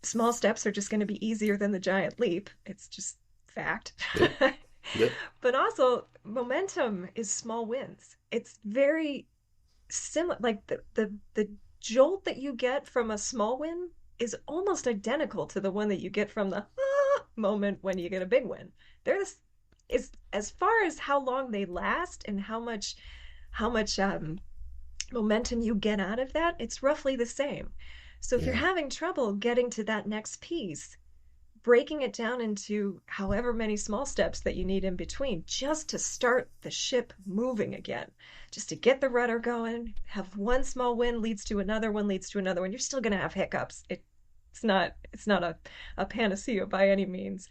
small steps are just going to be easier than the giant leap. It's just fact. Yep, yep, But also, momentum is small wins. It's very similar. Like the jolt that you get from a small win is almost identical to the one that you get from the moment when you get a big win. They're this is as far as how long they last and how much momentum you get out of that, it's roughly the same. So if you're yeah, having trouble getting to that next piece, breaking it down into however many small steps that you need in between just to start the ship moving again, just to get the rudder going, have one small win leads to another one, leads to another one. You're still going to have hiccups. It's not a panacea by any means,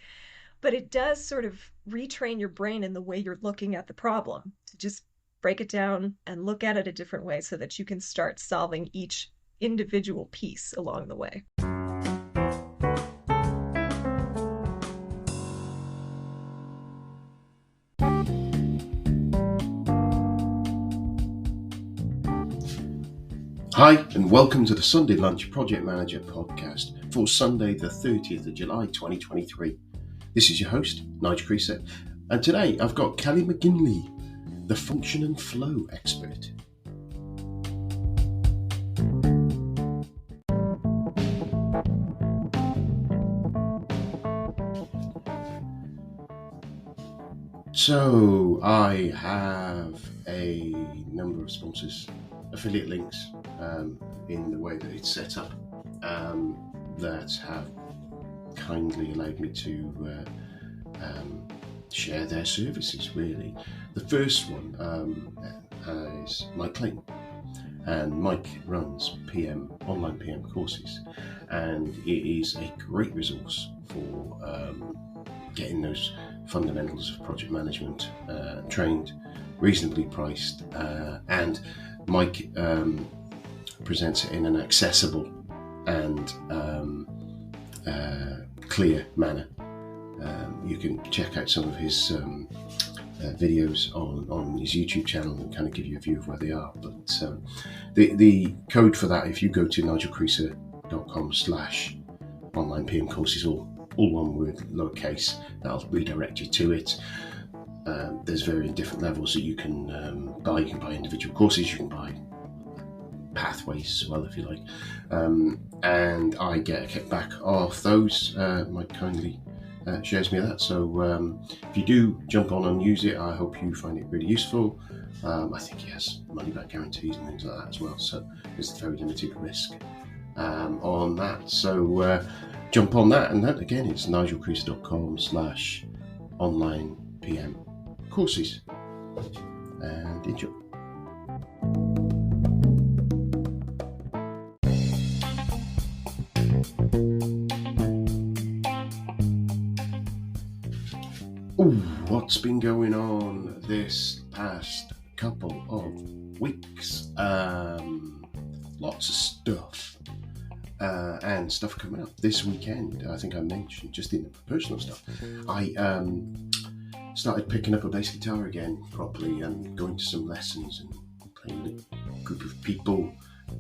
but it does sort of retrain your brain in the way you're looking at the problem to just break it down and look at it a different way so that you can start solving each individual piece along the way. Hi, and welcome to the Sunday Lunch Project Manager podcast for Sunday, the 30th of July 2023. This is your host, Nigel Creaser, and today I've got Kelly McGinley, the function and flow expert. So I have a number of sponsors, affiliate links in the way that it's set up that have kindly allowed me to share their services, really. The first one is Mike Clayton, and Mike runs online PM courses, and it is a great resource for getting those fundamentals of project management trained, reasonably priced, and Mike presents it in an accessible and clear manner. You can check out some of his videos on his YouTube channel and kind of give you a view of where they are. But the code for that, if you go to nigelcreaser.com/online PM courses, all one word, lowercase, that'll redirect you to it. There's very different levels that you can buy. You can buy individual courses, you can buy pathways as well if you like, and I get a kickback off those. Mike kindly shares me that, so if you do jump on and use it, I hope you find it really useful. I think he has money back guarantees and things like that as well, so there's very limited risk on that, so jump on that. And that again, it's nigelcreaser.com/online PM courses, and enjoy. Ooh, what's been going on this past couple of weeks? Lots of stuff, and stuff coming up this weekend. I think I mentioned just in the personal stuff. I started picking up a bass guitar again properly and going to some lessons and playing with a group of people.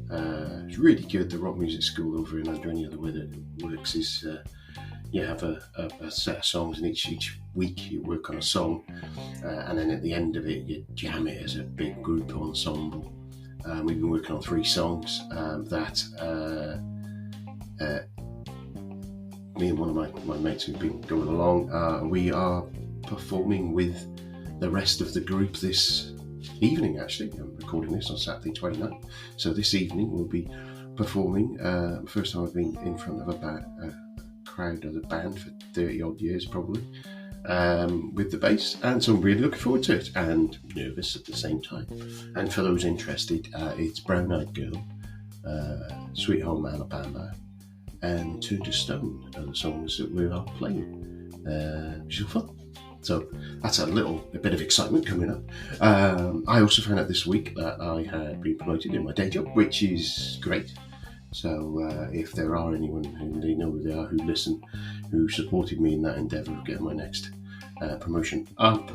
It's really good. The rock music school over in Andrenia, the way that it works is you have a set of songs, and each week you work on a song, and then at the end of it you jam it as a big group ensemble. We've been working on 3 songs that me and one of my mates who've been going along, we are performing with the rest of the group this evening. Actually, I'm recording this on Saturday 29th, so this evening we'll be performing. First time I've been in front of a crowd of the band for 30 odd years probably, with the bass, and so I'm really looking forward to it and nervous at the same time. And for those interested, it's Brown Eyed Girl, Sweet Home Alabama, and Turn to Stone are the songs that we are playing, which is fun. So that's a bit of excitement coming up. I also found out this week that I had been promoted in my day job, which is great. So if there are anyone who they know who they are, who listen, who supported me in that endeavour of getting my next promotion up,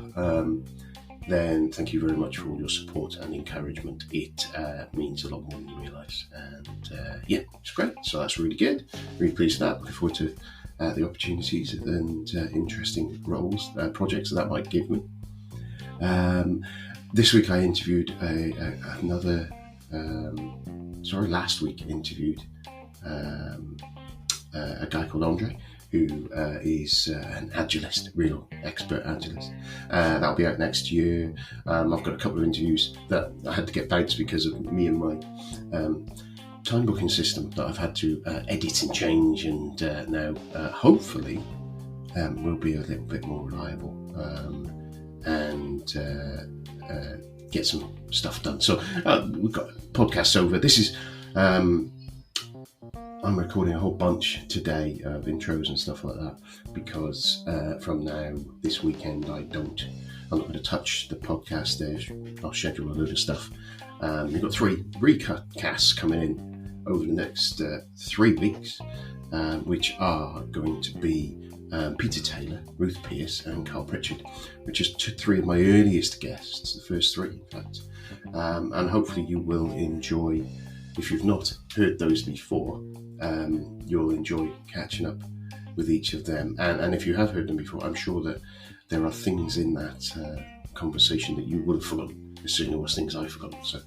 then thank you very much for all your support and encouragement. It means a lot more than you realise. And yeah, it's great. So that's really good. Really pleased with that. Looking forward to the opportunities and interesting roles, projects that might give me. This week I interviewed last week interviewed a guy called Andre, who is an agilist, real expert agilist. That'll be out next year. I've got a couple of interviews that I had to get bounced because of me and my time booking system that I've had to edit and change, and now hopefully will be a little bit more reliable and get some stuff done. So we've got podcasts over. This is I'm recording a whole bunch today of intros and stuff like that because from now this weekend I'm not going to touch the podcast there. I'll schedule a load of stuff. We've got 3 recasts coming in over the next 3 weeks, which are going to be Peter Taylor, Ruth Pearce and Carl Pritchard, which is 3 of my earliest guests, the first 3 in fact. And hopefully you will enjoy, if you've not heard those before, you'll enjoy catching up with each of them. And if you have heard them before, I'm sure that there are things in that conversation that you will have forgotten. There's certainly was things I've forgotten. So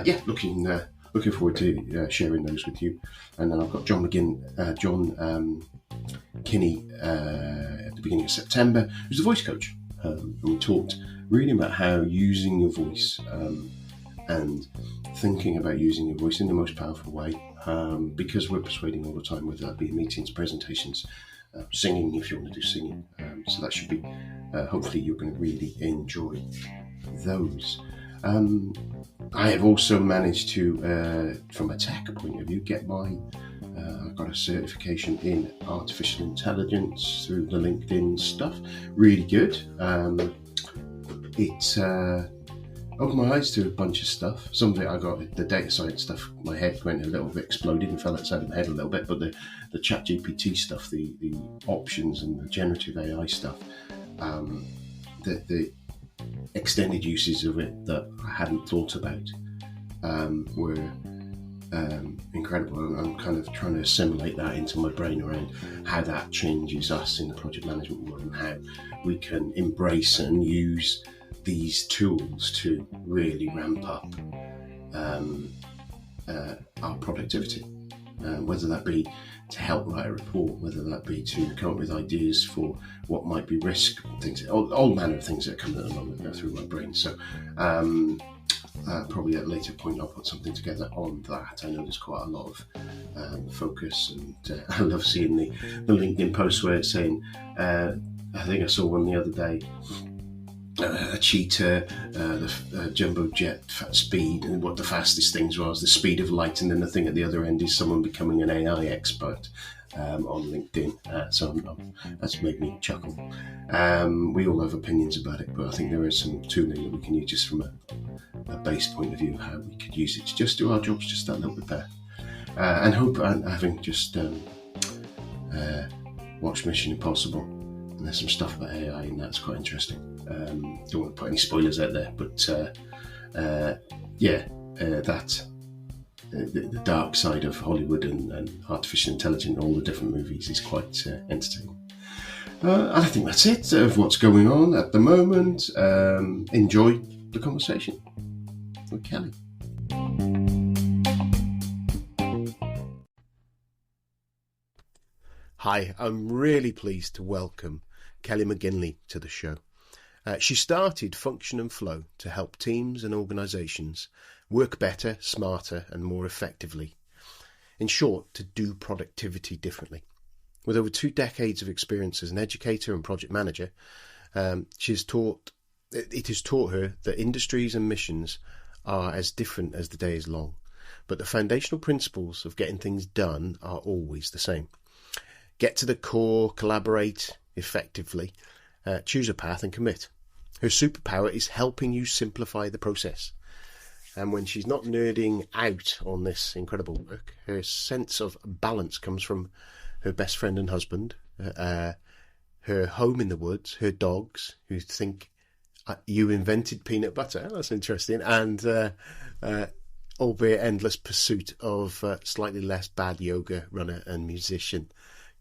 yeah, looking forward to sharing those with you. And then I've got John Kinney at the beginning of September, who's a voice coach. And we talked really about how using your voice and thinking about using your voice in the most powerful way, because we're persuading all the time, whether that be in meetings, presentations, singing if you want to do singing. So that should be, hopefully you're going to really enjoy those. I have also managed to, from a tech point of view, get I got a certification in artificial intelligence through the LinkedIn stuff. Really good. It opened my eyes to a bunch of stuff. Some of it I got the data science stuff. My head went a little bit, exploded and fell outside of my head a little bit. But the chat GPT stuff, the options and the generative AI stuff, the extended uses of it that I hadn't thought about were incredible. I'm kind of trying to assimilate that into my brain around how that changes us in the project management world and how we can embrace and use these tools to really ramp up our productivity, whether that be to help write a report, whether that be to come up with ideas for what might be risk, things, all manner of things that come at the moment go through my brain. So probably at a later point I'll put something together on that. I know there's quite a lot of focus, and I love seeing the LinkedIn posts where it's saying, I think I saw one the other day, a cheetah, the jumbo jet speed, and what the fastest things was, the speed of light, and then the thing at the other end is someone becoming an AI expert on LinkedIn. So that's made me chuckle. We all have opinions about it, but I think there is some tooling that we can use just from a base point of view, how we could use it to just do our jobs just that little bit better. And hope, having just watched Mission Impossible, and there's some stuff about AI and that's quite interesting. Don't want to put any spoilers out there, but the dark side of Hollywood and artificial intelligence, all the different movies, is quite entertaining. I think that's it of what's going on at the moment. Enjoy the conversation with Kelly. Hi, I'm really pleased to welcome Kelly McGinley to the show. She started Function and Flow to help teams and organisations work better, smarter and more effectively. In short, to do productivity differently. With over 2 decades of experience as an educator and project manager, it has taught her that industries and missions are as different as the day is long, but the foundational principles of getting things done are always the same. Get to the core, collaborate effectively, choose a path and commit. Her superpower is helping you simplify the process. And when she's not nerding out on this incredible work, her sense of balance comes from her best friend and husband, her home in the woods, her dogs, who think You invented peanut butter. That's interesting. And albeit endless pursuit of slightly less bad yoga runner and musician.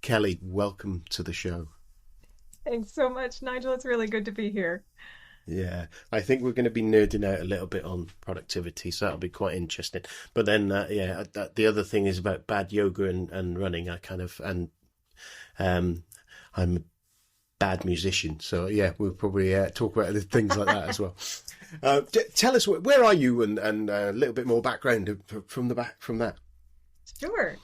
Kelly, welcome to the show. Thanks so much, Nigel. It's really good to be here. Yeah, I think we're going to be nerding out a little bit on productivity, so that'll be quite interesting. But then, the other thing is about bad yoga and running. Um, I'm a bad musician, so yeah, we'll probably talk about other things like that as well. Tell us, where are you, and a little bit more background from that. Sure.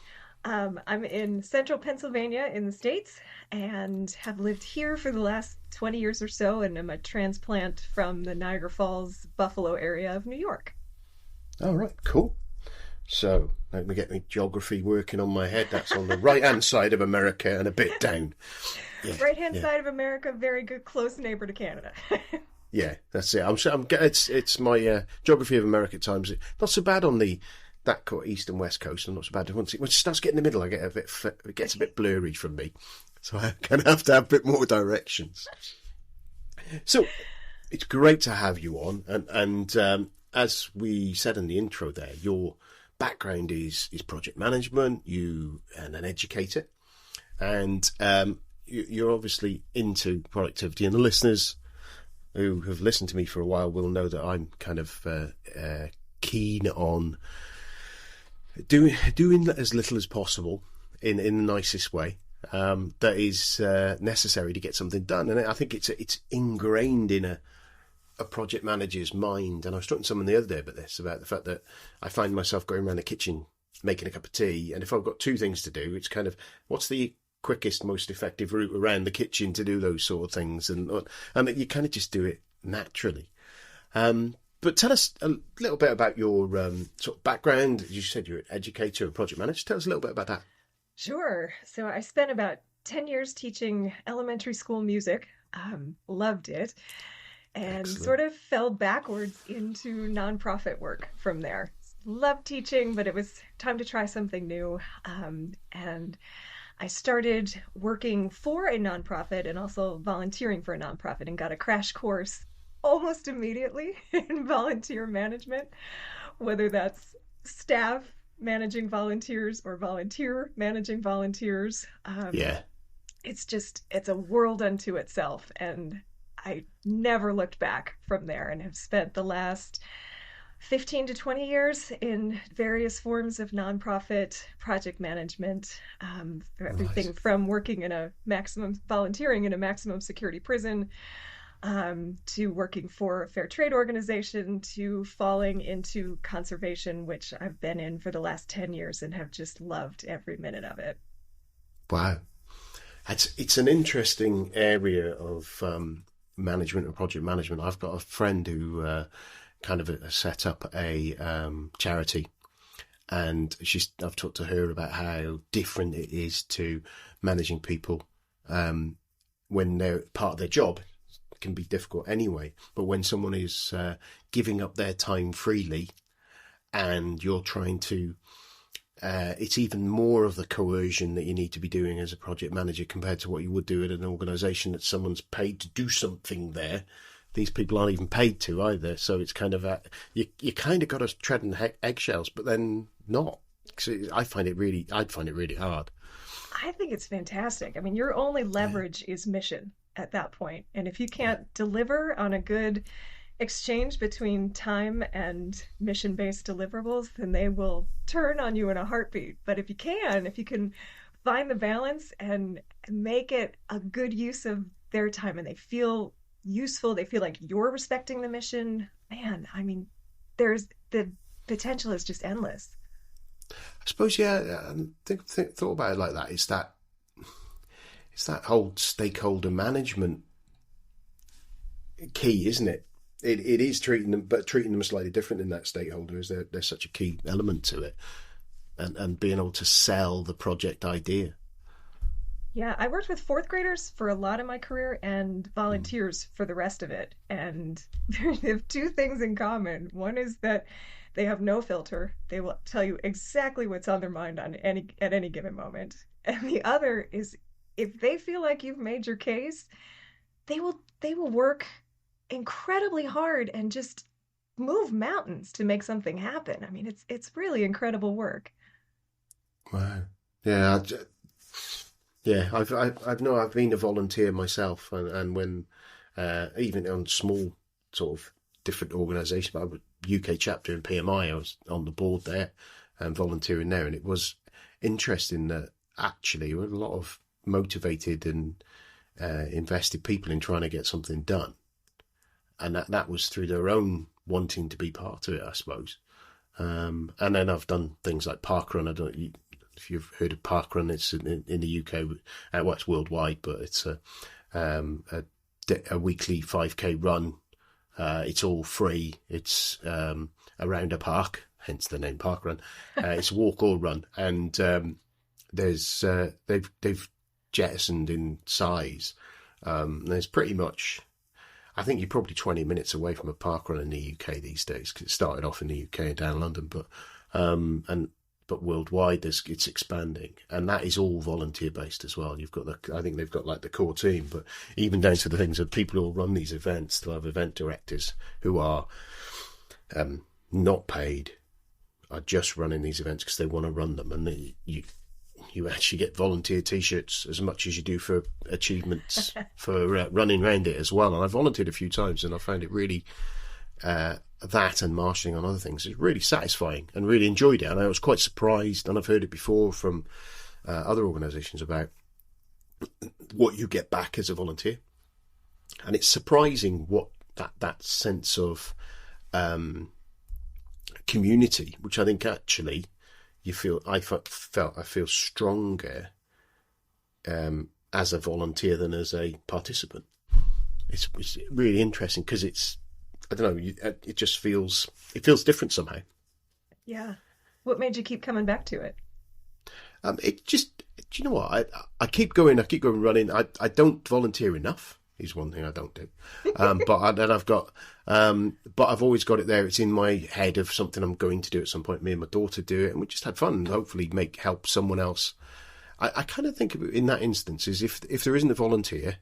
I'm in central Pennsylvania in the States and have lived here for the last 20 years or so, and I'm a transplant from the Niagara Falls, Buffalo area of New York. All right, cool. So let me get my geography working on my head. That's on the right-hand side of America and a bit down. Yeah, right-hand side of America, very good, close neighbor to Canada. Yeah, that's it. It's my geography of America times. Not so bad on that east and west coast, and not so bad. Once it starts getting in the middle, it gets a bit blurry from me. So I kind of have to have a bit more directions. So it's great to have you on, and as we said in the intro, there, your background is project management. You and an educator, and you're obviously into productivity. And the listeners who have listened to me for a while will know that I'm kind of keen on doing as little as possible in the nicest way that is necessary to get something done. And I think it's ingrained in a project manager's mind. And I was talking to someone the other day about the fact that I find myself going around the kitchen making a cup of tea, and if I've got two things to do, it's kind of, what's the quickest, most effective route around the kitchen to do those sort of things, and that you kind of just do it naturally. But tell us a little bit about your sort of background. You said you're an educator, a project manager. Tell us a little bit about that. Sure. So I spent about 10 years teaching elementary school music, loved it, and Excellent. sort of fell backwards into nonprofit work from there. Loved teaching, but it was time to try something new. And I started working for a nonprofit and also volunteering for a nonprofit, and got a crash course almost immediately in volunteer management, whether that's staff managing volunteers or volunteer managing volunteers. Yeah. It's a world unto itself. And I never looked back from there, and have spent the last 15 to 20 years in various forms of nonprofit project management, everything from volunteering in a maximum security prison, to working for a fair trade organization, to falling into conservation, which I've been in for the last 10 years and have just loved every minute of it. Wow. It's an interesting area of management and project management. I've got a friend who kind of set up a charity, and I've talked to her about how different it is to managing people when they're part of their job. It can be difficult anyway, but when someone is giving up their time freely, and you're trying to it's even more of the coercion that you need to be doing as a project manager compared to what you would do at an organisation that someone's paid to do something there. These people aren't even paid to either, so it's kind of you kind of got to tread on eggshells, but then not. So I'd find it really hard. I think it's fantastic. I mean, your only leverage is mission at that point, and if you can't deliver on a good exchange between time and mission-based deliverables, then they will turn on you in a heartbeat. But if you can find the balance and make it a good use of their time, and they feel useful, they feel like you're respecting the mission, man, I mean, there's the potential is just endless. I suppose, yeah, thought about it like that. It's that whole stakeholder management key, isn't it? It is treating them slightly different in that stakeholders. They're such a key element to it, and being able to sell the project idea. Yeah, I worked with fourth graders for a lot of my career and volunteers for the rest of it. And they have two things in common. One is that they have no filter. They will tell you exactly what's on their mind at any given moment. And the other is, if they feel like you've made your case, they will work incredibly hard and just move mountains to make something happen. I mean, it's really incredible work. Wow. Yeah, yeah. I've been a volunteer myself, and when even on small sort of different organisations, but I was UK chapter in PMI, I was on the board there and volunteering there, and it was interesting that actually there were a lot of motivated and invested people in trying to get something done, and that was through their own wanting to be part of it, I suppose. And then I've done things like parkrun. I don't if you've heard of parkrun. It's in the UK. Well, it's worldwide, but it's a weekly 5K run. It's all free. It's around a park, hence the name parkrun. It's a walk or run, and they've jettisoned in size. There's pretty much, I think you're probably 20 minutes away from a parkrun in the UK these days, because it started off in the UK and down London, but worldwide it's expanding, and that is all volunteer based as well. You've got I think they've got like the core team, but even down to the things of people who run these events. They'll have event directors who are not paid, are just running these events because they want to run them, and you actually get volunteer T-shirts as much as you do for achievements for running around it as well. And I volunteered a few times, and I found it really that and marshalling on other things is really satisfying, and really enjoyed it. And I was quite surprised, and I've heard it before from other organisations about what you get back as a volunteer, and it's surprising what that sense of community, which I think actually you feel. I feel stronger as a volunteer than as a participant. It's really interesting because it's, I don't know, it just feels different somehow. Yeah. What made you keep coming back to it? It just, do you know what? I keep going running. I don't volunteer enough is one thing I don't do. But I've always got it there. It's in my head of something I'm going to do at some point. Me and my daughter do it, and we just had fun and hopefully help someone else. I kind of think of it in that instance is if there isn't a volunteer,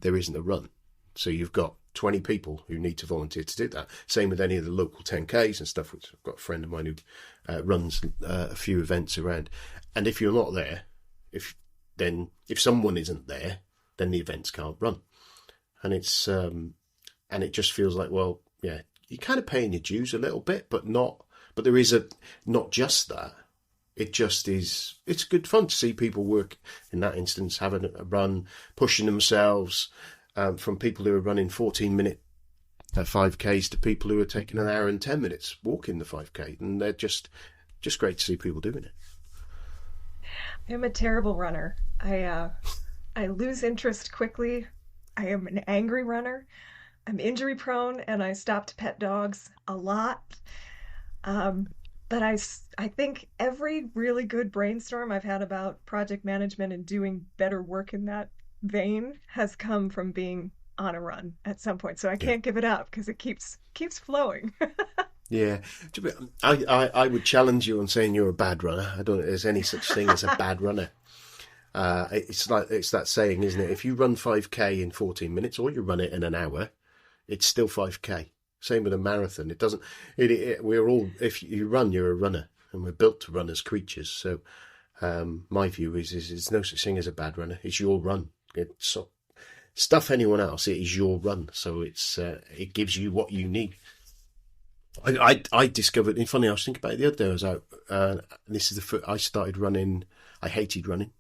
there isn't a run. So you've got 20 people who need to volunteer to do that. Same with any of the local 10Ks and stuff, which I've got a friend of mine who runs a few events around. And if you're not there, if someone isn't there, then the events can't run. And it's and it just feels like, well, yeah, you're kind of paying your dues a little bit, but there is not just that. It just is, it's good fun to see people work in that instance, having a run, pushing themselves, from people who are running 14-minute 5Ks to people who are taking an hour and 10 minutes walking the 5K. And they're just great to see people doing it. I'm a terrible runner. I lose interest quickly. I am an angry runner. I'm injury prone, and I stop to pet dogs a lot. But I think every really good brainstorm I've had about project management and doing better work in that vein has come from being on a run at some point. So I can't give it up because it keeps flowing. Yeah, I would challenge you on saying you're a bad runner. I don't think there's any such thing as a bad runner. It's that saying, isn't it? If you run 5K in 14 minutes or you run it in an hour, it's still 5K. Same with a marathon. It doesn't. We're all. If you run, you're a runner, and we're built to run as creatures. So, my view is it's no such thing as a bad runner. It's your run. Stuff anyone else. It is your run. So it gives you what you need. I discovered. And funny, I was thinking about it the other day. I was out. This is the first I started running. I hated running.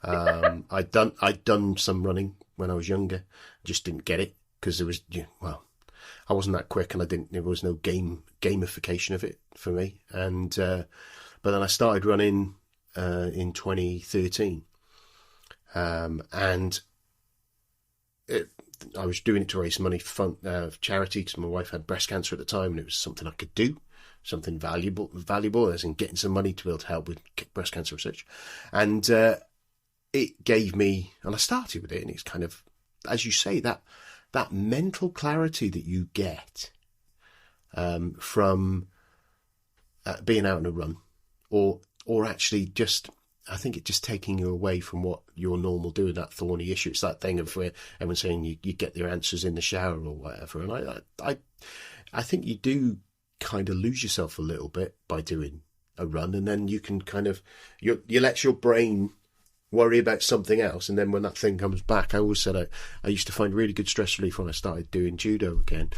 I'd done some running when I was younger. Just didn't get it because there was I wasn't that quick, and there was no gamification of it for me. And but then I started running in 2013, and I was doing it to raise money for charity because my wife had breast cancer at the time, and it was something I could do, something valuable, as in getting some money to be able to help with breast cancer research. And it gave me, and I started with it, and it's kind of, as you say, that mental clarity that you get from being out on a run, or actually just I think it's just taking you away from what you're normal doing, that thorny issue. It's that thing of where everyone's saying you get your answers in the shower or whatever. And I think you do kind of lose yourself a little bit by doing a run, and then you can kind of, you let your brain worry about something else. And then when that thing comes back, I always said I used to find really good stress relief when I started doing judo again,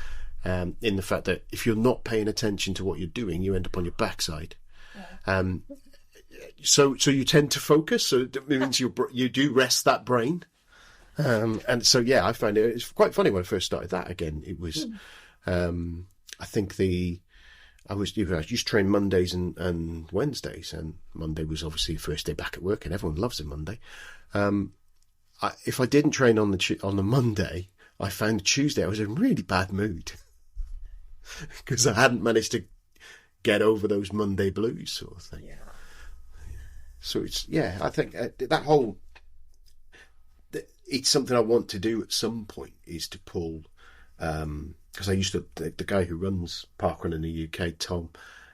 in the fact that if you're not paying attention to what you're doing, you end up on your backside. So you tend to focus, so it means you do rest that brain. And so, yeah, I find it's quite funny when I first started that again. It was, I think I used to train Mondays and Wednesdays, and Monday was obviously the first day back at work, and everyone loves a Monday. If I didn't train on the Monday, I found Tuesday I was in a really bad mood because I hadn't managed to get over those Monday blues sort of thing. Yeah. So I think that whole, it's something I want to do at some point, is to pull, because I used to, the guy who runs parkrun in the UK, Tom,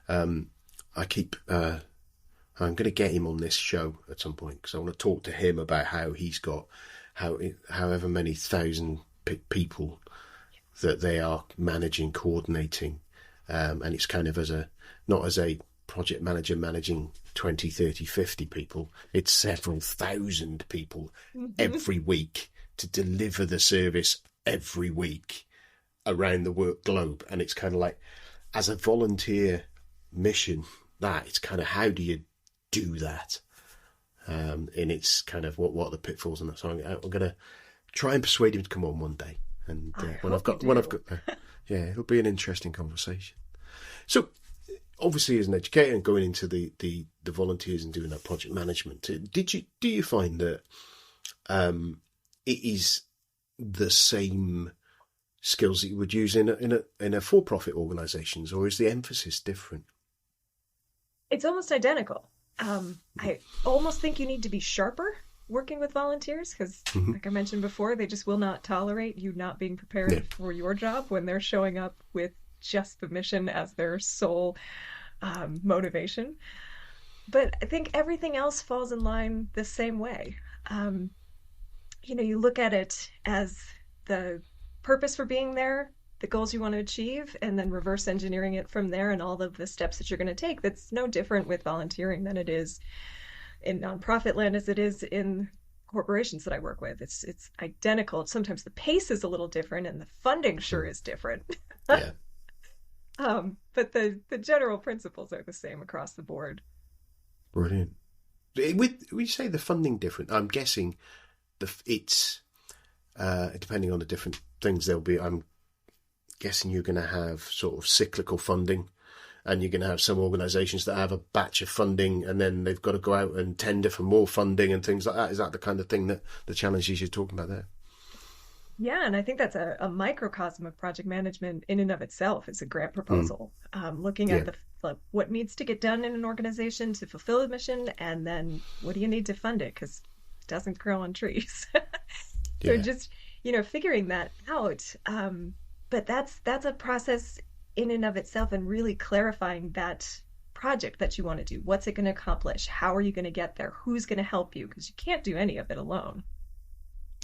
I'm going to get him on this show at some point, because I want to talk to him about how he's got however many thousand people that they are managing, coordinating, and it's kind of not as a project manager managing 20, 30, 50 people. It's several thousand people every week to deliver the service every week around the globe. And it's kind of like, as a volunteer mission, it's kind of, how do you do that? And it's kind of what are the pitfalls in that. So I'm going to try and persuade him to come on one day. And when I've got yeah, it'll be an interesting conversation. So, obviously, as an educator and going into the volunteers and doing that project management, do you find that it is the same skills that you would use in a for-profit organisations, or is the emphasis different? It's almost identical. I almost think you need to be sharper working with volunteers because, like I mentioned before, they just will not tolerate you not being prepared for your job when they're showing up with just the mission as their sole motivation. But I think everything else falls in line the same way. You look at it as the purpose for being there, the goals you want to achieve, and then reverse engineering it from there and all of the steps that you're going to take. That's no different with volunteering than it is in nonprofit land as it is in corporations that I work with. It's identical. Sometimes the pace is a little different and the funding sure is different. Yeah. But the general principles are the same across the board. Brilliant. When you say the funding different, I'm guessing it's depending on the different things there'll be. I'm guessing you're going to have sort of cyclical funding, and you're going to have some organisations that have a batch of funding, and then they've got to go out and tender for more funding and things like that. Is that the kind of thing that the challenges you're talking about there? Yeah, and I think that's a microcosm of project management in and of itself. It's a grant proposal, looking at what needs to get done in an organization to fulfill a mission, and then what do you need to fund it, because it doesn't grow on trees. So just figuring that out. But that's a process in and of itself, and really clarifying that project that you want to do. What's it going to accomplish? How are you going to get there? Who's going to help you? Because you can't do any of it alone.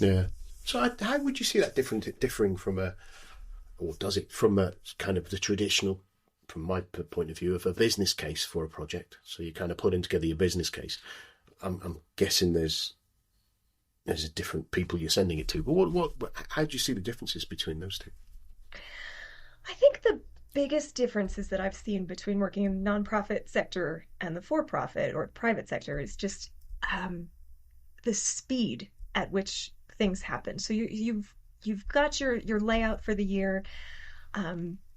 Yeah. So how would you see that differing from or does it from a kind of the traditional, from my point of view, of a business case for a project? So you're kind of putting together your business case. I'm guessing there's a different people you're sending it to, but how do you see the differences between those two? I think the biggest differences that I've seen between working in the nonprofit sector and the for-profit or private sector is just the speed at which things happen. So you've got your layout for the year.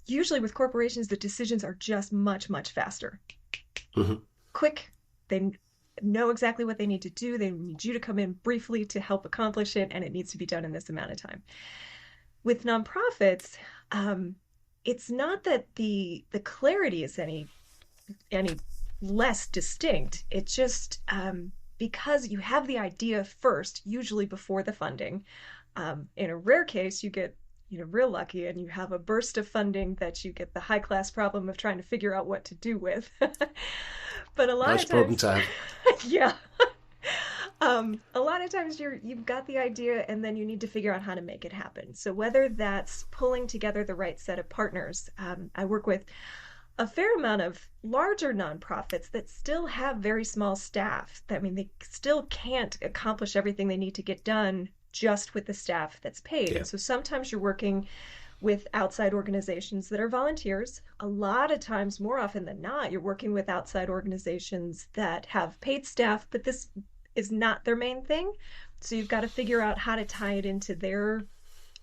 Usually with corporations, the decisions are just much, much faster. Quick. They know exactly what they need to do. They need you to come in briefly to help accomplish it, and it needs to be done in this amount of time. With nonprofits, it's not that the clarity is any less distinct. It's just because you have the idea first, usually before the funding. In a rare case, you get real lucky and you have a burst of funding that you get the high class problem of trying to figure out what to do with. But a lot nice of times, problem to have. yeah, A lot of times you've got the idea and then you need to figure out how to make it happen. So whether that's pulling together the right set of partners, I work with a fair amount of larger nonprofits that still have very small staff. I mean, they still can't accomplish everything they need to get done just with the staff that's paid. Yeah. And so sometimes you're working with outside organizations that are volunteers. A lot of times, more often than not, you're working with outside organizations that have paid staff, but this is not their main thing. So you've got to figure out how to tie it into their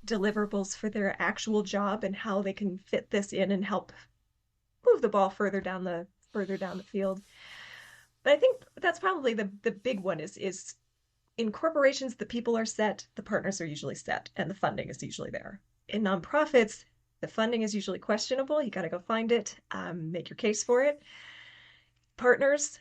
deliverables for their actual job and how they can fit this in and help move the ball further down the field. But I think that's probably the big one is in corporations the people are set, the partners are usually set, and the funding is usually there. In nonprofits, the funding is usually questionable. You got to go find it, make your case for it. Partners,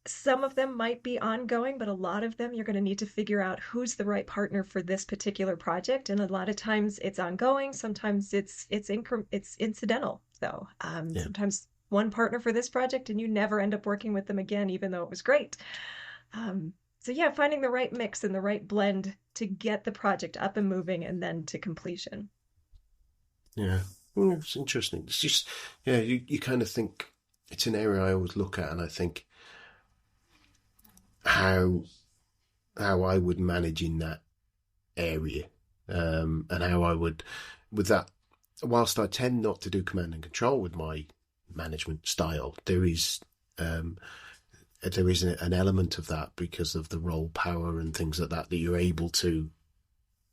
some of them might be ongoing, but a lot of them you're going to need to figure out who's the right partner for this particular project. And a lot of times it's ongoing. Sometimes it's incidental, though. Yeah. Sometimes one partner for this project and you never end up working with them again, even though it was great. So yeah, finding the right mix and the right blend to get the project up and moving and then to completion. Yeah. Well, it's interesting. It's just, yeah, you kind of think it's an area I always look at and I think how I would manage in that area, and how I would, with that, whilst I tend not to do command and control with my management style, there is an element of that because of the role power and things like that you're able to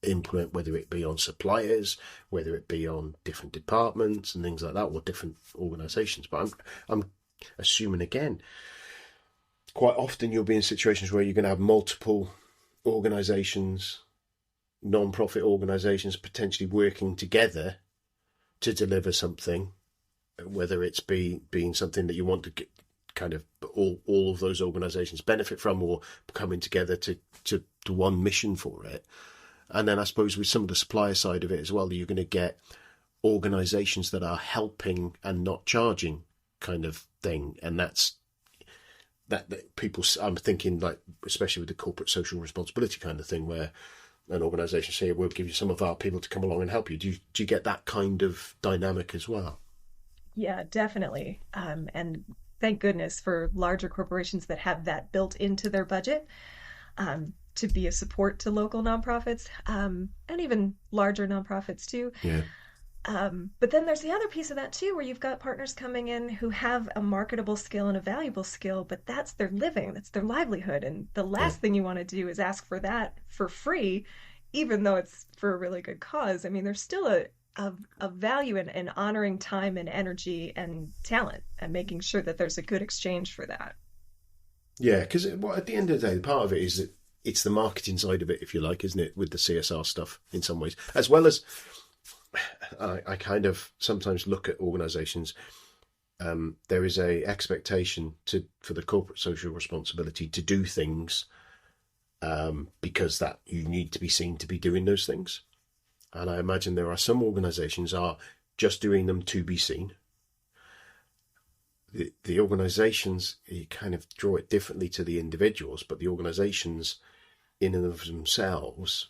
implement, whether it be on suppliers, whether it be on different departments and things like that, or different organisations. But I'm assuming again, quite often you'll be in situations where you're going to have multiple organisations, non-profit organisations, potentially working together to deliver something, whether it's being something that you want to get kind of all of those organisations benefit from, or coming together to one mission for it. And then I suppose with some of the supplier side of it as well, you're going to get organisations that are helping and not charging kind of thing. And that's that people, I'm thinking like, especially with the corporate social responsibility kind of thing, where an organisation say, we'll give you some of our people to come along and help you. Do you get that kind of dynamic as well? Yeah, definitely. And thank goodness for larger corporations that have that built into their budget, to be a support to local nonprofits, and even larger nonprofits too. Yeah. But then there's the other piece of that too, where you've got partners coming in who have a marketable skill and a valuable skill, but that's their living, that's their livelihood. And the last thing you want to do is ask for that for free, even though it's for a really good cause. I mean, there's still a value in honoring time and energy and talent and making sure that there's a good exchange for that. Yeah, because at the end of the day, part of it is that it's the marketing side of it, if you like, isn't it, with the CSR stuff in some ways, as well as I kind of sometimes look at organisations. There is a expectation for the corporate social responsibility to do things because that you need to be seen to be doing those things. And I imagine there are some organisations are just doing them to be seen. The organisations, you kind of draw it differently to the individuals, but the organisations in and of themselves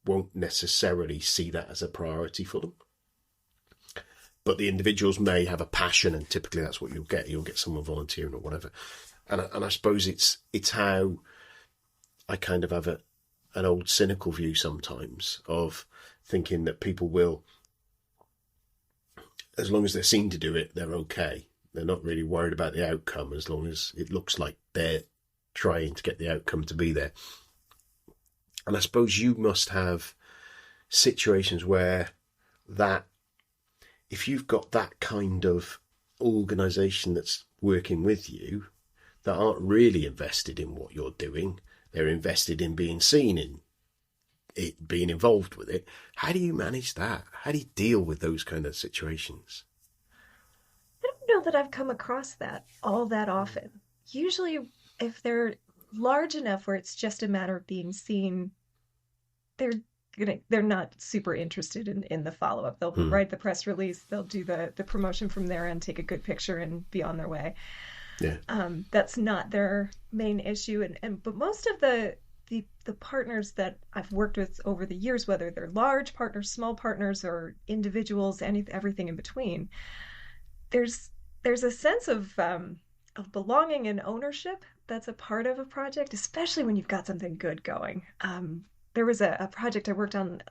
won't necessarily see that as a priority for them. But the individuals may have a passion, and typically that's what you'll get. You'll get someone volunteering or whatever. And I suppose it's how I kind of have an old cynical view sometimes of thinking that people will, as long as they're seen to do it, they're okay. They're not really worried about the outcome as long as it looks like they're trying to get the outcome to be there. And I suppose you must have situations where that, if you've got that kind of organisation that's working with you, that aren't really invested in what you're doing, they're invested in being seen, in it, being involved with it. How do you manage that? How do you deal with those kind of situations? I don't know that I've come across that all that often. Usually, if they're large enough where it's just a matter of being seen, they're not super interested in the follow-up. They'll write the press release, they'll do the promotion from there and take a good picture and be on their way. Yeah. That's not their main issue. But most of the partners that I've worked with over the years, whether they're large partners, small partners, or individuals, everything in between, there's there's a sense of belonging and ownership that's a part of a project, especially when you've got something good going. There was a project I worked on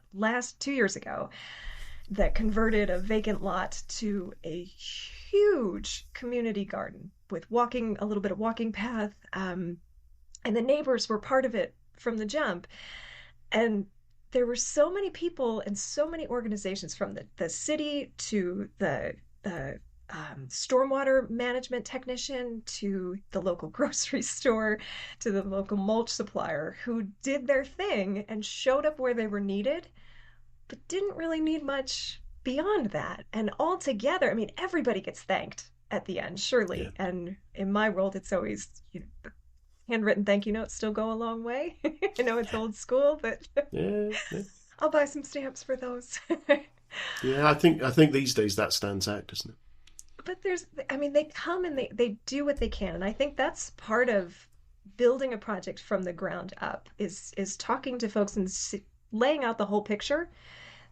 2 years ago that converted a vacant lot to a huge community garden with a little bit of walking path, and the neighbors were part of it from the jump. And there were so many people and so many organizations, from the city to the stormwater management technician to the local grocery store to the local mulch supplier, who did their thing and showed up where they were needed, but didn't really need much beyond that. And all together, I mean, everybody gets thanked at the end, Yeah. surely. And in my world, it's always, handwritten thank you notes still go a long way. I know it's old school, but Yeah. Yeah. I'll buy some stamps for those. Yeah. I think these days that stands out, doesn't it? But I mean, they come and they do what they can. And I think that's part of building a project from the ground up, is talking to folks and laying out the whole picture.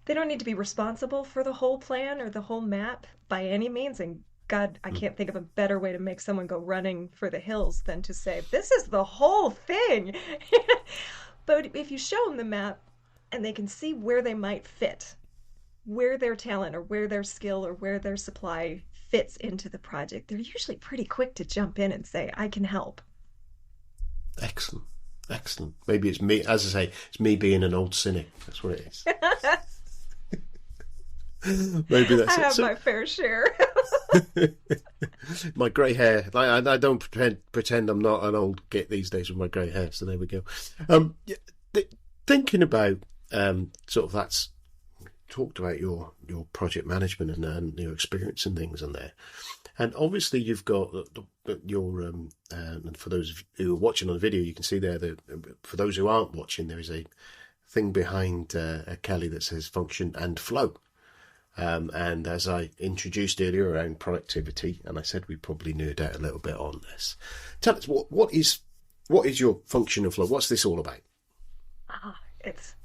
They don't need to be responsible for the whole plan or the whole map by any means. And God, I Mm. can't think of a better way to make someone go running for the hills than to say, this is the whole thing. But if you show them the map and they can see where they might fit, where their talent or where their skill or where their supply fits into the project, they're usually pretty quick to jump in and say, I can help. Excellent. Excellent. Maybe it's me, as I say, it's me being an old cynic. That's what it is. Maybe I that's it. have So, my fair share. my grey hair. I don't pretend I'm not an old git these days with my grey hair. So there we go. Yeah, thinking about sort of that's talked about your project management and your experience and things on there, and obviously you've got your and for those who are watching on the video, you can see there that for those who aren't watching, there is a thing behind Kelly that says function and flow. And as I introduced earlier around productivity, and I said we probably nerd out a little bit on this. Tell us what is your function and flow? What's this all about? It's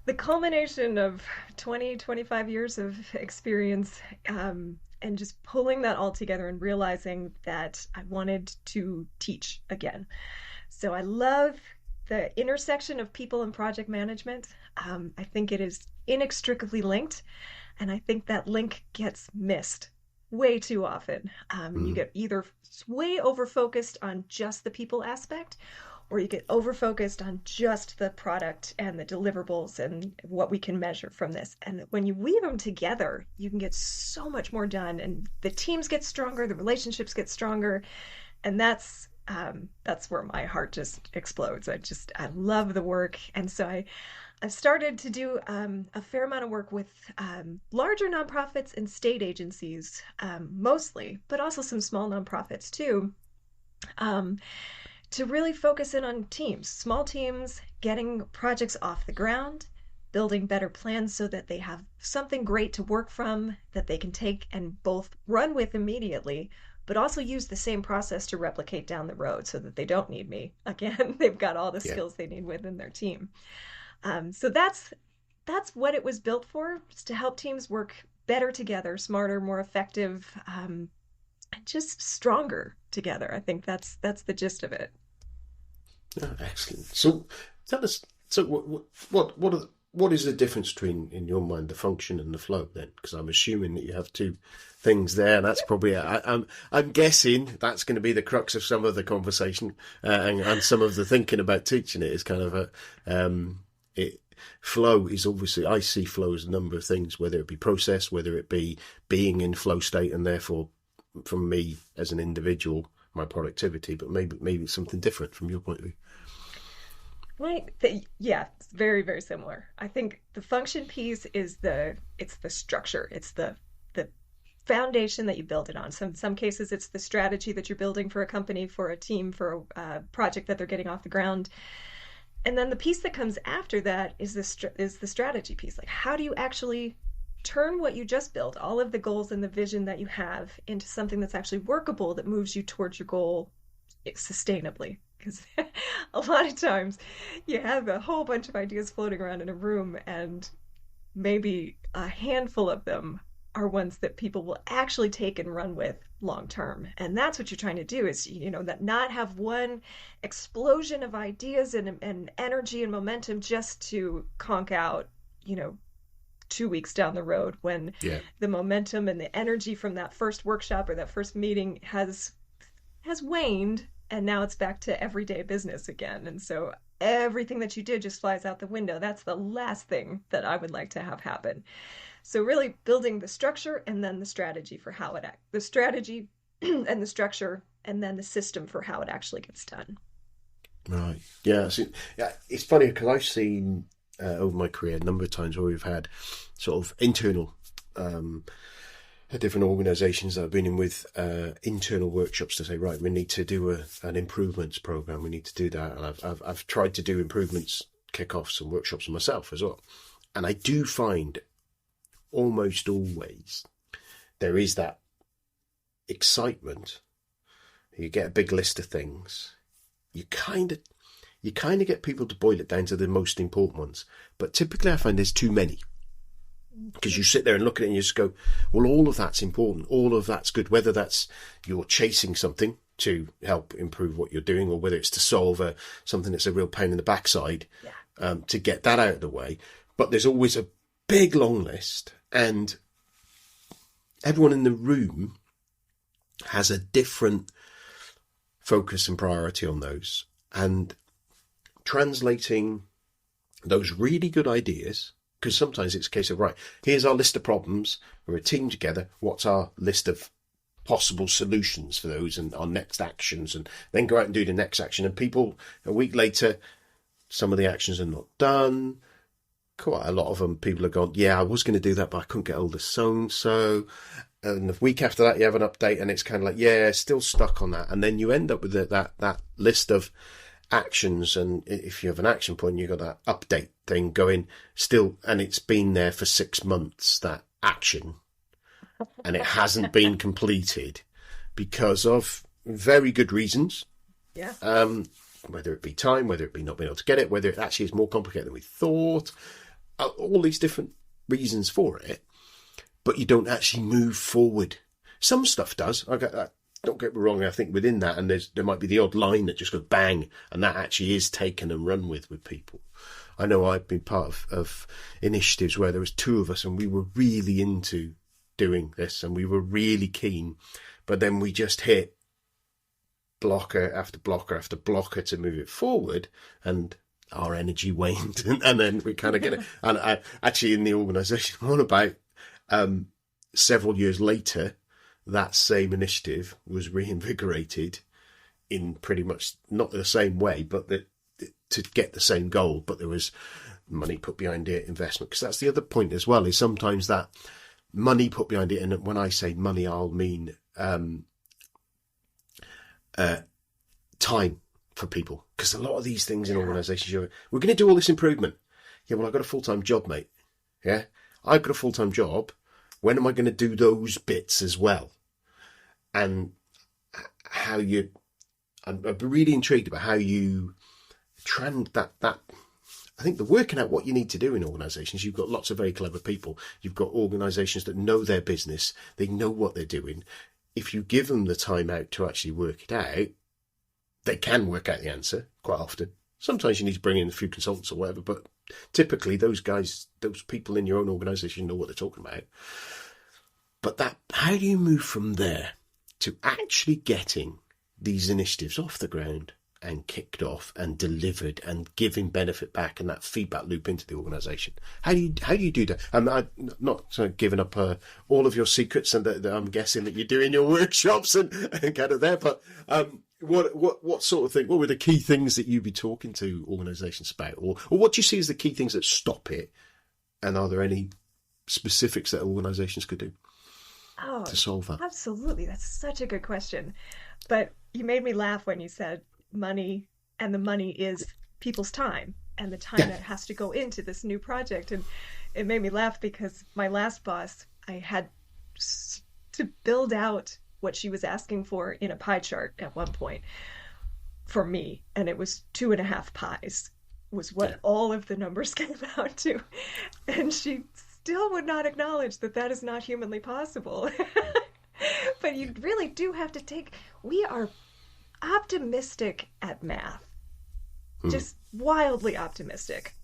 the culmination of 25 years of experience, and just pulling that all together and realizing that I wanted to teach again. So I love the intersection of people and project management. I think it is inextricably linked, and I think that link gets missed way too often. You get either way over focused on just the people aspect, or you get over focused on just the product and the deliverables and what we can measure from this. And when you weave them together, you can get so much more done, and the teams get stronger, the relationships get stronger, and that's where my heart just explodes. I love the work, and so I've started to do a fair amount of work with larger nonprofits and state agencies, mostly, but also some small nonprofits too, to really focus in on teams, small teams, getting projects off the ground, building better plans so that they have something great to work from that they can take and both run with immediately, but also use the same process to replicate down the road so that they don't need me. Again, they've got all the skills they need within their team. So that's what it was built for, is to help teams work better together, smarter, more effective, and just stronger together. I think that's the gist of it. Oh, excellent. So tell us. So what is the difference between, in your mind, the function and the flow then? Because I'm assuming that you have two things there, and that's probably I'm guessing that's going to be the crux of some of the conversation and some of the thinking about teaching it is kind of flow is obviously, I see flow as a number of things, whether it be process, whether it be being in flow state, and therefore from me as an individual, my productivity, but maybe it's something different from your point of view. Right. Yeah, it's very, very similar. I think the function piece is it's the structure. It's the foundation that you build it on. Some cases it's the strategy that you're building for a company, for a team, for a project that they're getting off the ground. And then the piece that comes after that is the strategy piece. Like, how do you actually turn what you just built, all of the goals and the vision that you have, into something that's actually workable, that moves you towards your goal sustainably. Because a lot of times you have a whole bunch of ideas floating around in a room, and maybe a handful of them are ones that people will actually take and run with long term. And that's what you're trying to do, is, that not have one explosion of ideas and energy and momentum just to conk out, 2 weeks down the road, when the momentum and the energy from that first workshop or that first meeting has waned, and now it's back to everyday business again. And so everything that you did just flies out the window. That's the last thing that I would like to have happen. So really building the structure, and then the strategy for how the strategy and the structure, and then the system for how it actually gets done. Right. Yeah. It's funny because I've seen over my career a number of times where we've had sort of internal different organisations that I've been in with internal workshops to say, right, we need to do an improvements program. We need to do that. And I've tried to do improvements kickoffs and workshops myself as well. And I do find almost always there is that excitement. You get a big list of things. You kind of get people to boil it down to the most important ones. But typically I find there's too many. Because you sit there and look at it and you just go, well, all of that's important. All of that's good. Whether that's you're chasing something to help improve what you're doing, or whether it's to solve something that's a real pain in the backside, to get that out of the way. But there's always a big long list, and everyone in the room has a different focus and priority on those. And translating those really good ideas, because sometimes it's a case of, right, here's our list of problems, we're a team together, what's our list of possible solutions for those and our next actions, and then go out and do the next action. And people, a week later, some of the actions are not done. Quite a lot of them, people have gone, yeah, I was going to do that, but I couldn't get hold of so-and-so. And the week after that, you have an update, and it's kind of like, yeah, still stuck on that. And then you end up with that list of actions, and if you have an action point, you've got that update thing going still, and it's been there for 6 months, that action, and it hasn't been completed because of very good reasons. Yeah. Whether it be time, whether it be not being able to get it, whether it actually is more complicated than we thought, all these different reasons for it, but you don't actually move forward. Some stuff does. Don't get me wrong, I think within that, and there might be the odd line that just goes bang, and that actually is taken and run with people. I know I've been part of initiatives where there was 2 of us, and we were really into doing this, and we were really keen, but then we just hit blocker after blocker after blocker to move it forward, and our energy waned, and then we kind of get it. And I actually, in the organisation, on about several years later, that same initiative was reinvigorated in pretty much not the same way, but to get the same goal. But there was money put behind it, investment, because that's the other point as well, is sometimes that money put behind it. And when I say money, I'll mean time for people. Because a lot of these things in organisations, we're going to do all this improvement. Yeah, well, I've got a full-time job, mate. Yeah, I've got a full-time job. When am I going to do those bits as well? And how I'm really intrigued about how you that. I think the working out what you need to do in organisations, you've got lots of very clever people. You've got organisations that know their business. They know what they're doing. If you give them the time out to actually work it out, they can work out the answer quite often. Sometimes you need to bring in a few consultants or whatever, but typically those people in your own organisation know what they're talking about. But how do you move from there to actually getting these initiatives off the ground and kicked off and delivered and giving benefit back and that feedback loop into the organisation? How do you do that? I'm not giving up all of your secrets, and that I'm guessing that you do in your workshops and kind of there. But what sort of thing? What were the key things that you'd be talking to organisations about, or what do you see as the key things that stop it? And are there any specifics that organisations could do to solve that? Absolutely, that's such a good question. But you made me laugh when you said money, and the money is people's time. and the time that has to go into this new project. And it made me laugh because my last boss, I had to build out what she was asking for in a pie chart at one point for me, and it was 2.5 pies was what all of the numbers came out to, and she still would not acknowledge that that is not humanly possible. But you really do have to we are optimistic at math, just wildly optimistic.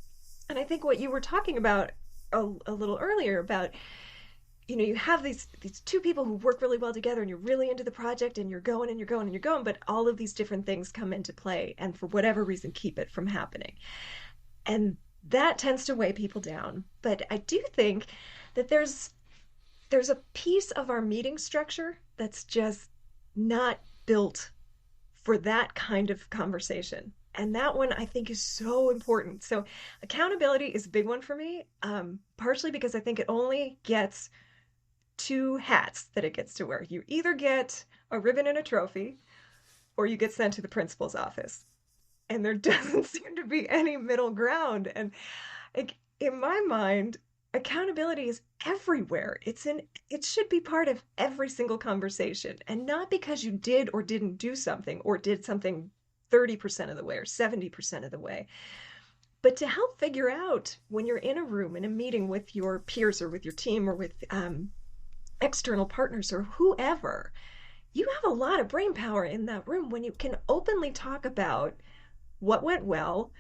And I think what you were talking about a little earlier about, you have these two people who work really well together, and you're really into the project, and you're going and you're going and you're going, but all of these different things come into play, and for whatever reason keep it from happening. And that tends to weigh people down. But I do think that there's a piece of our meeting structure that's just not built for that kind of conversation. And that one I think is so important. So accountability is a big one for me, partially because I think it only gets 2 hats that it gets to wear. You either get a ribbon and a trophy, or you get sent to the principal's office. And there doesn't seem to be any middle ground. And in my mind, accountability is everywhere. It should be part of every single conversation. And not because you did or didn't do something, or did something 30% of the way or 70% of the way, but to help figure out when you're in a room, in a meeting with your peers or with your team or with external partners or whoever, you have a lot of brain power in that room when you can openly talk about what went well,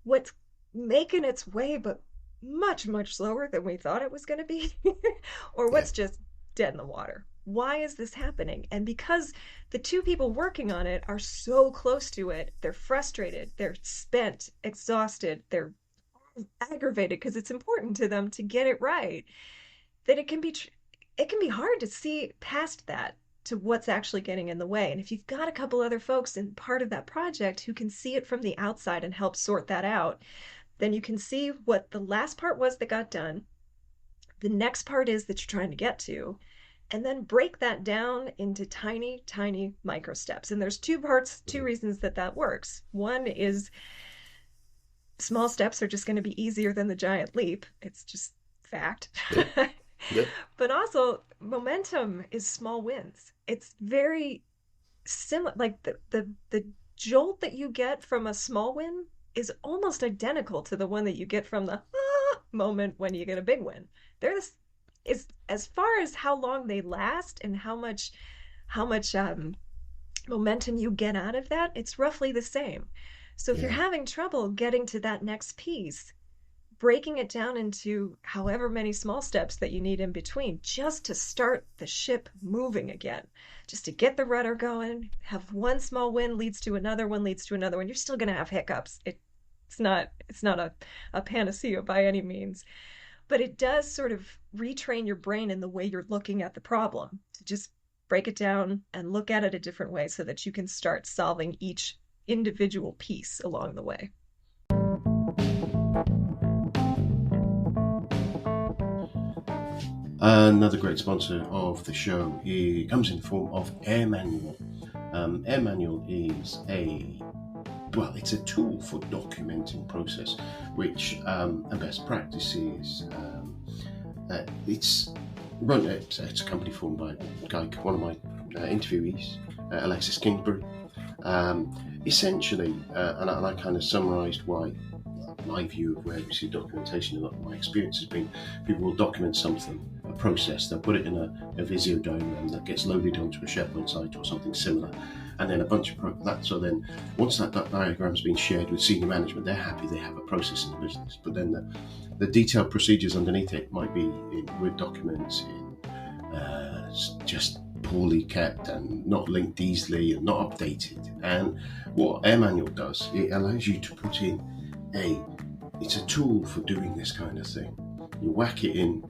what's making its way but much, much slower than we thought it was going to be, or what's just dead in the water. Why is this happening? And because the 2 people working on it are so close to it, they're frustrated, they're spent, exhausted, they're aggravated because it's important to them to get it right, that it can be hard to see past that to what's actually getting in the way. And if you've got a couple other folks in part of that project who can see it from the outside and help sort that out, then you can see what the last part was that got done, the next part is that you're trying to get to, and then break that down into tiny, tiny micro steps. And there's 2 reasons that works. One is small steps are just going to be easier than the giant leap. It's just fact. Yep. But also, momentum is small wins. It's very similar. Like the jolt that you get from a small win is almost identical to the one that you get from the moment when you get a big win. Is as far as how long they last and how much momentum you get out of that, it's roughly the same. So if you're having trouble getting to that next piece, breaking it down into however many small steps that you need in between, just to start the ship moving again, just to get the rudder going, have one small win leads to another one, leads to another one. You're still going to have hiccups. It's not a panacea by any means. But it does sort of retrain your brain in the way you're looking at the problem, to just break it down and look at it a different way so that you can start solving each individual piece along the way. Another great sponsor of the show comes in the form of Air Manual. Air Manual is it's a tool for documenting process, which and best practices. It's a company formed by one of my interviewees, Alexis Kingsbury. Essentially, and I kind of summarised why my view of where we see documentation. A lot of my experience has been people will document something, a process, they'll put it in a Visio diagram that gets loaded onto a SharePoint site or something similar, and then a bunch of that. So then once that diagram's been shared with senior management, they're happy they have a process in the business. But then the detailed procedures underneath it might be in Word documents, just poorly kept and not linked easily and not updated. And what Air Manual does, it allows you to put in it's a tool for doing this kind of thing. You whack it in,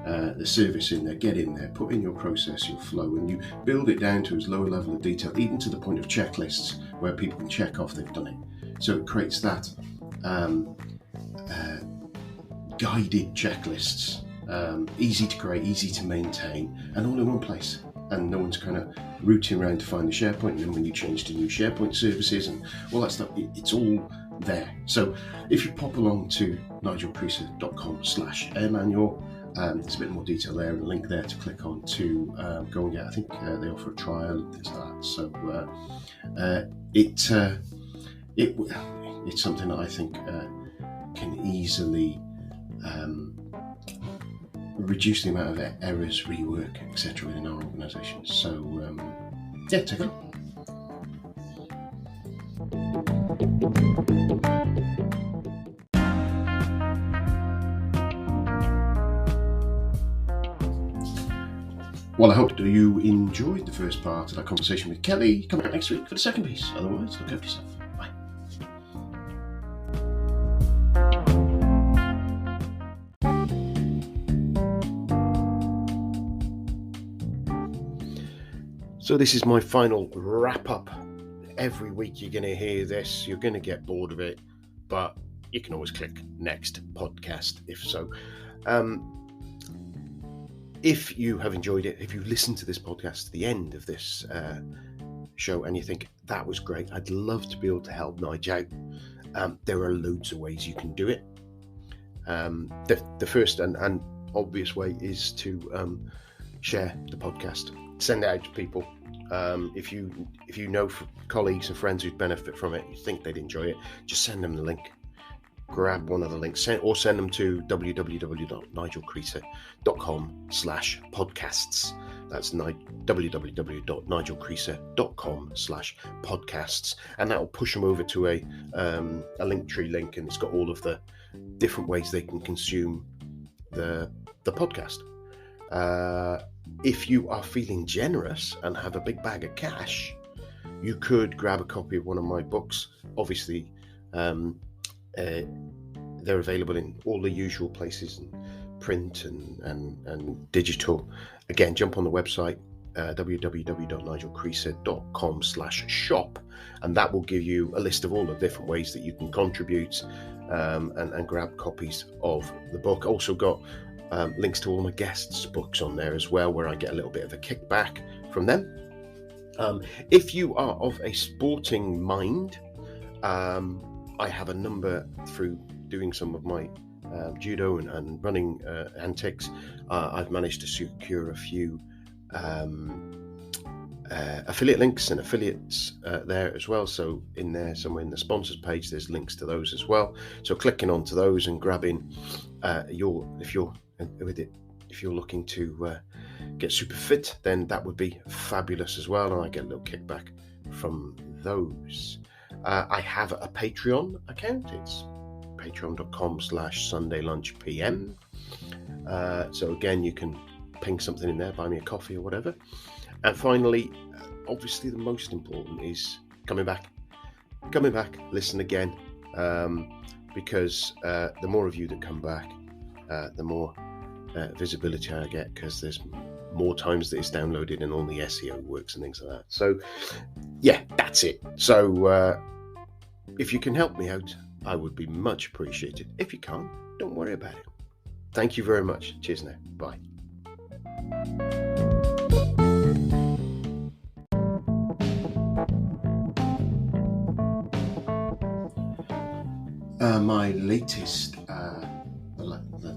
the service in there, get in there, put in your process, your flow, and you build it down to as low a level of detail, even to the point of checklists where people can check off they've done it. So it creates that guided checklists, easy to create, easy to maintain, and all in one place. And no one's kind of rooting around to find the SharePoint, and then when you change to new SharePoint services and all that stuff, it's all there. So if you pop along to nigelcreaser.com/air manual, there's a bit more detail there and a link there to click on to go and get. I think they offer a trial and things like that. So it's something that I think can easily reduce the amount of errors, rework, etc. within our organisation. So take a look. Well, I hope you enjoyed the first part of that conversation with Kelly. Come back next week for the second piece. Otherwise, look after yourself. Bye. So this is my final wrap up. Every week you're going to hear this. You're going to get bored of it, but you can always click next podcast if so. If you have enjoyed it, if you listen to this podcast to the end of this show and you think that was great, I'd love to be able to help Nigel out. There are loads of ways you can do it. The first and obvious way is to share the podcast, send it out to people. If you know colleagues and friends who'd benefit from it, you think they'd enjoy it, just send them the link. Grab one of the links or send them to www.nigelcreaser.com/podcasts. That's www.nigelcreaser.com/podcasts, and that will push them over to a Linktree link, and it's got all of the different ways they can consume the podcast. If you are feeling generous and have a big bag of cash, you could grab a copy of one of my books. Obviously, they're available in all the usual places, and print and digital. Again, jump on the website www.nigelcreaser.com/shop, and that will give you a list of all the different ways that you can contribute and grab copies of the book. Also got links to all my guests' books on there as well, where I get a little bit of a kickback from them. If you are of a sporting mind, I have a number through doing some of my judo and running antics. I've managed to secure a few affiliate links and affiliates there as well. So in there, somewhere in the sponsors page, there's links to those as well. So clicking onto those and grabbing if you're looking to get super fit, then that would be fabulous as well, and I get a little kickback from those. I have a Patreon account. It's patreon.com/sundaylunchpm. So again, you can ping something in there, buy me a coffee or whatever. And finally, obviously the most important is coming back, listen again, because the more of you that come back, the more visibility I get, because there's more times that it's downloaded and all the SEO works and things like that. So yeah, that's it. So if you can help me out, I would be much appreciated. If you can't, don't worry about it. Thank you very much. Cheers now. Bye. My latest,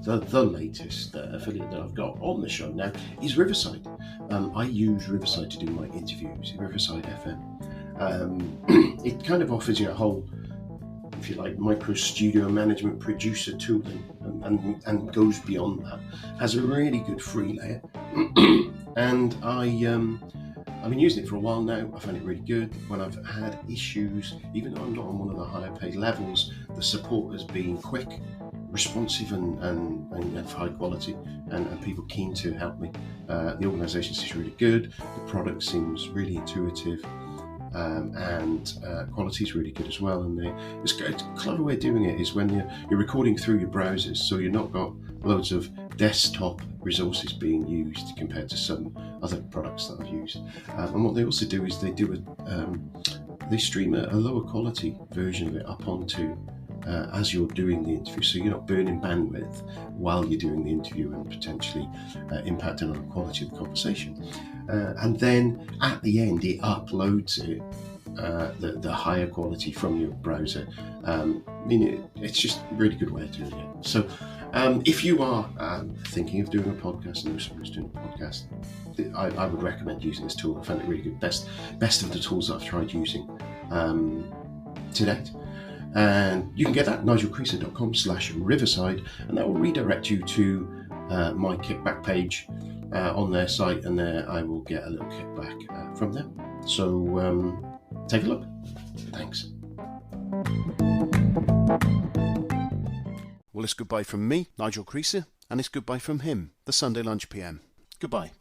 the latest affiliate that I've got on the show now is Riverside. I use Riverside to do my interviews, Riverside FM. It kind of offers you a whole, if you like, micro studio management producer tooling and goes beyond that. Has a really good free layer. And I've been using it for a while now. I find it really good. When I've had issues, even though I'm not on one of the higher paid levels, the support has been quick, responsive and of high quality, and people keen to help me. The organisation seems really good. The product seems really intuitive. And quality is really good as well. And it's a clever way of doing it is when you're recording through your browsers, so you've not got loads of desktop resources being used compared to some other products that I've used. And what they also do is they stream a lower quality version of it up onto as you're doing the interview, so you're not burning bandwidth while you're doing the interview and potentially impacting on the quality of the conversation. And then at the end, it uploads it the higher quality from your browser. It's just a really good way of doing it. So if you are thinking of doing a podcast, and someone's doing a podcast, I would recommend using this tool. I found it really good. Best of the tools that I've tried using to date. And you can get that at nigelcreaser.com/riverside, and that will redirect you to my kickback page on their site, and there I will get a little kickback from them. So take a look. Thanks. Well, it's goodbye from me, Nigel Creaser, and it's goodbye from him, the Sunday Lunch PM. Goodbye.